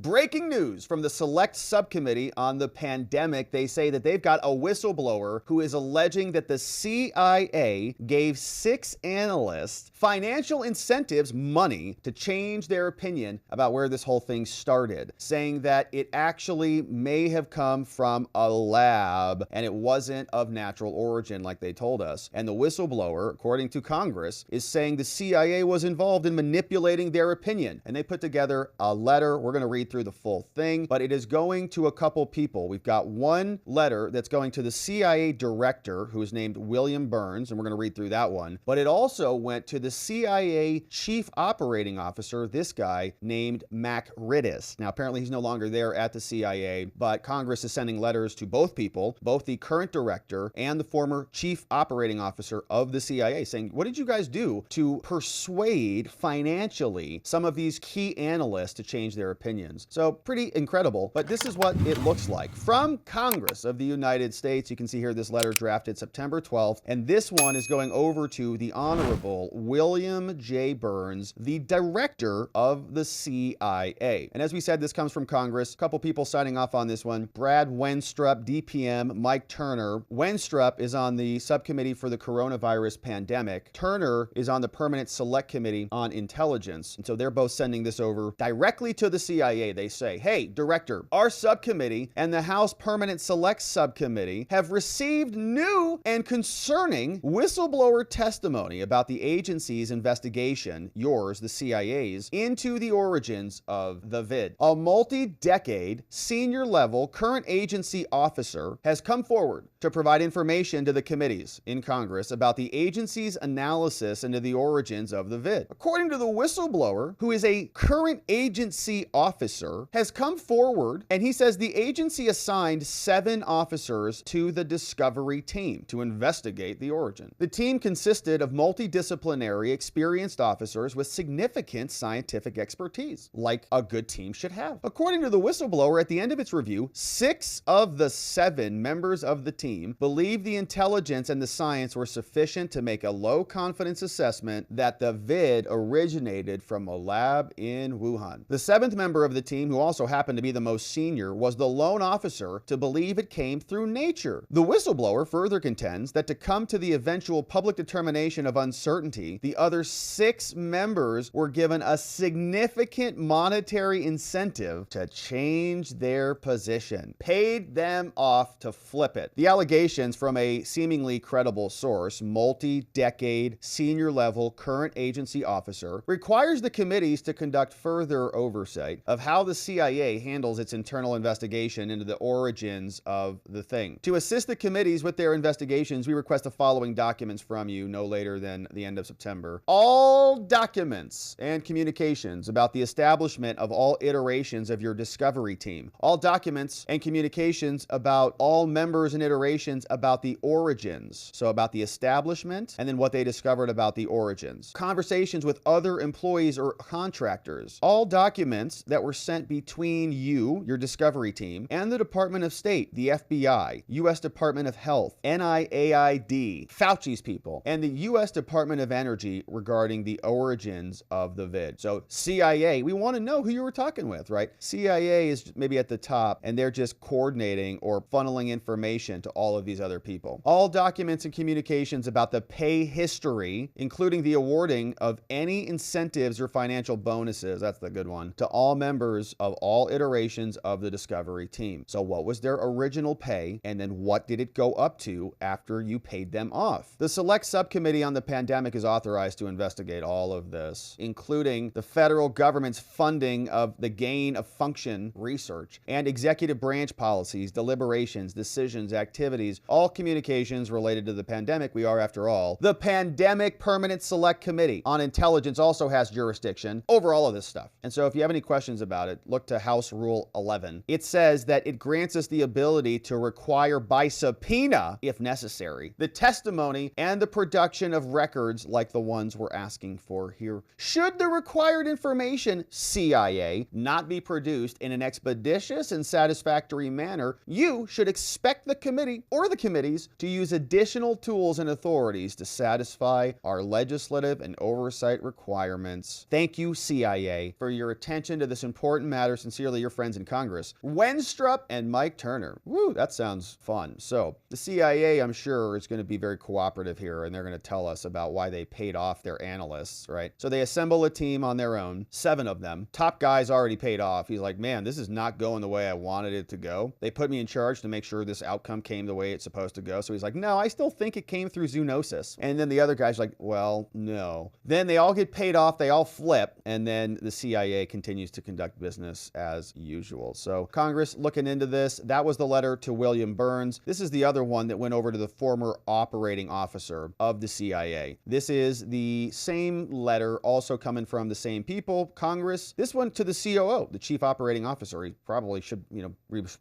Breaking news from the Select Subcommittee on the Pandemic. They say that they've got a whistleblower who is alleging that the CIA gave 6 analysts financial incentives, money, to change their opinion about where this whole thing started, saying that it actually may have come from a lab and it wasn't of natural origin like they told us. And the whistleblower, according to Congress, is saying the CIA was involved in manipulating their opinion. And they put together a letter. We're going to read through the full thing, but it is going to a couple people. We've got one letter that's going to the CIA director, who is named William Burns, and we're going to read through that one. But it also went to the CIA chief operating officer, this guy named Makridis. Now, apparently he's no longer there at the CIA, but Congress is sending letters to both people, both the current director and the former chief operating officer of the CIA, saying, what did you guys do to persuade financially some of these key analysts to change their opinions? So pretty incredible, but this is what it looks like. From Congress of the United States, you can see here this letter drafted September 12th, and this one is going over to the Honorable William J. Burns, the director of the CIA. And as we said, this comes from Congress. A couple people signing off on this one: Brad Wenstrup, DPM, Mike Turner. Wenstrup is on the Subcommittee for the Coronavirus Pandemic. Turner is on the Permanent Select Committee on Intelligence. And so they're both sending this over directly to the CIA. They say, hey, director, our subcommittee and the House Permanent Select Subcommittee have received new and concerning whistleblower testimony about the agency's investigation, yours, the CIA's, into the origins of the vid. A multi-decade, senior-level, current agency officer has come forward to provide information to the committees in Congress about the agency's analysis into the origins of the vid. According to the whistleblower, who is a current agency officer, has come forward, and he says the agency assigned 7 officers to the discovery team to investigate the origin. The team consisted of multidisciplinary, experienced officers with significant scientific expertise, like a good team should have. According to the whistleblower, at the end of its review, 6 of the 7 members of the team believed the intelligence and the science were sufficient to make a low-confidence assessment that the vid originated from a lab in Wuhan. The 7th member of the team, who also happened to be the most senior, was the lone officer to believe it came through nature. The whistleblower further contends that to come to the eventual public determination of uncertainty, the other 6 members were given a significant monetary incentive to change their position, paid them off to flip it. The allegations from a seemingly credible source, multi-decade, senior-level, current agency officer, requires the committees to conduct further oversight of how the CIA handles its internal investigation into the origins of the thing. To assist the committees with their investigations, we request the following documents from you no later than the end of September. All documents and communications about the establishment of all iterations of your discovery team. All documents and communications about all members and iterations about the origins. So about the establishment and then what they discovered about the origins. Conversations with other employees or contractors. All documents that were sent between you, your discovery team, and the Department of State, the FBI, U.S. Department of Health, NIAID, Fauci's people, and the U.S. Department of Energy regarding the origins of the vid. So CIA, we want to know who you were talking with, right? CIA is maybe at the top, and they're just coordinating or funneling information to all of these other people. All documents and communications about the pay history, including the awarding of any incentives or financial bonuses, that's the good one, to all members of all iterations of the discovery team. So what was their original pay, and then what did it go up to after you paid them off? The Select Subcommittee on the Pandemic is authorized to investigate all of this, including the federal government's funding of the gain of function research and executive branch policies, deliberations, decisions, activities, all communications related to the pandemic. We are, after all, the Pandemic Permanent Select Committee on Intelligence also has jurisdiction over all of this stuff. And so if you have any questions about it, look to House Rule 11. It says that it grants us the ability to require by subpoena, if necessary, the testimony and the production of records like the ones we're asking for here. Should the required information, CIA, not be produced in an expeditious and satisfactory manner, you should expect the committee or the committees to use additional tools and authorities to satisfy our legislative and oversight requirements. Thank you, CIA, for your attention to this important important matter. Sincerely, your friends in Congress, Wenstrup and Mike Turner. Woo, that sounds fun. So the CIA, I'm sure, is going to be very cooperative here, and they're going to tell us about why they paid off their analysts, right? So they assemble a team on their own, 7 of them. Top guy's already paid off. He's like, man, this is not going the way I wanted it to go. They put me in charge to make sure this outcome came the way it's supposed to go. So he's like, no, I still think it came through zoonosis. And then the other guy's like, well, no. Then they all get paid off. They all flip. And then the CIA continues to conduct business as usual. So Congress looking into this. That was the letter to William Burns. This is the other one that went over to the former operating officer of the CIA. This is the same letter also coming from the same people, Congress. This one to the COO, the chief operating officer. He probably should, be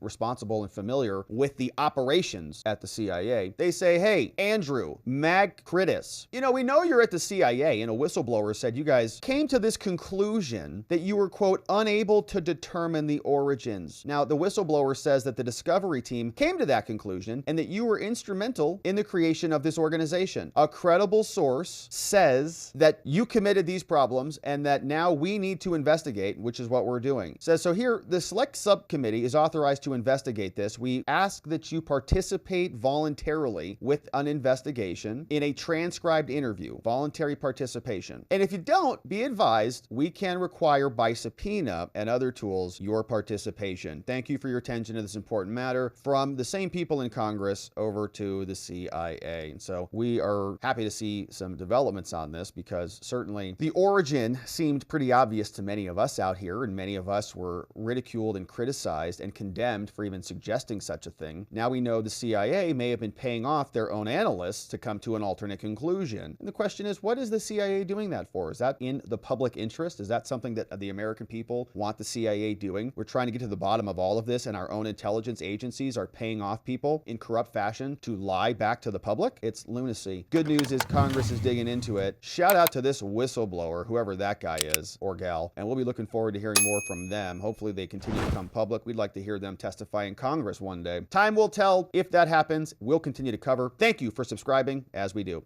responsible and familiar with the operations at the CIA. They say, hey, Andrew, Makridis, we know you're at the CIA, and a whistleblower said you guys came to this conclusion that you were, quote, unable to determine the origins. Now, the whistleblower says that the discovery team came to that conclusion and that you were instrumental in the creation of this organization. A credible source says that you committed these problems and that now we need to investigate, which is what we're doing. Says, so here, the select subcommittee is authorized to investigate this. We ask that you participate voluntarily with an investigation in a transcribed interview, voluntary participation. And if you don't, be advised, we can require by subpoena and other tools your participation. Thank you for your attention to this important matter, from the same people in Congress over to the CIA. And so we are happy to see some developments on this, because certainly the origin seemed pretty obvious to many of us out here, and many of us were ridiculed and criticized and condemned for even suggesting such a thing. Now we know the CIA may have been paying off their own analysts to come to an alternate conclusion. And the question is, what is the CIA doing that for? Is that in the public interest? Is that something that the American people want the CIA doing? We're trying to get to the bottom of all of this, and our own intelligence agencies are paying off people in corrupt fashion to lie back to the public? It's lunacy. Good news is Congress is digging into it. Shout out to this whistleblower, whoever that guy is or gal, and we'll be looking forward to hearing more from them. Hopefully they continue to come public. We'd like to hear them testify in Congress one day. Time will tell if that happens. We'll continue to cover. Thank you for subscribing as we do.